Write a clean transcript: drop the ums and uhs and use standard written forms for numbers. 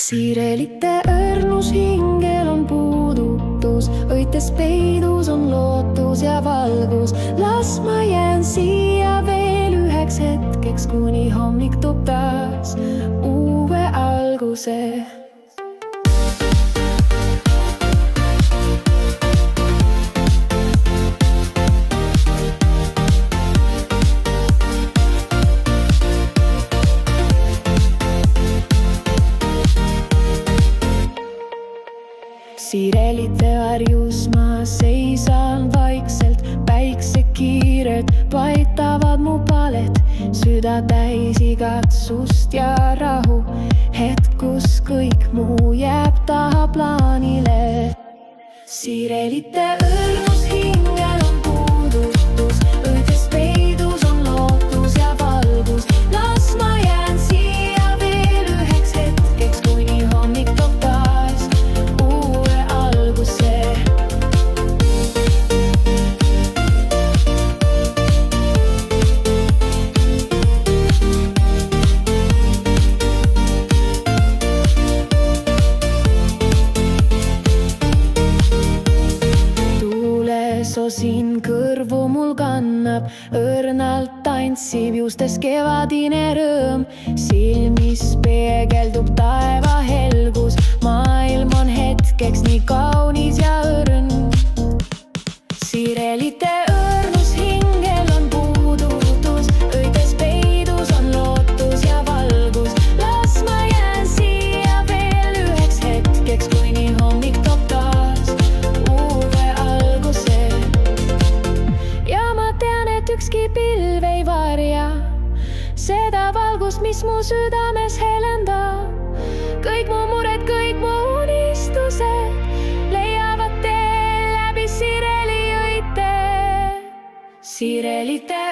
Siirelite õrnus hingel on puudutus, õites peidus on lootus ja valgus. Las ma jään siia veel üheks hetkeks, kuni hommik toob taas uue alguse. Siirelite varjus ma seisan vaikselt, päiksekiired paitavad mu palet, süda täis igatsust ja rahu, hetk, kus kõik muu jääb taha plaanile. Siirelite õrnus hingel on puudutus, õites peidus on lootus ja valgus. Las ma jään siia veel üheks hetkeks, kuni hommik toob taas uue alguse. Sosin kõrvu mul kannab, õrnalt tantsib juustes kevadine rõõm. Silmis peegeldub taeva helgus, maailm on hetkeks nii kaunis ja õrn. Siirelite õrnus hingel on puudutus, õites peidus on lootus ja valgus. Las ma jään siia veel üheks hetkeks, kuni hommik toob taas uue alguse. Ükski pilv ei varja seda valgust, mis mu südames helendab. Kõik mu mured, kõik mu unistused leiavad tee läbi siireli õite. Siirelite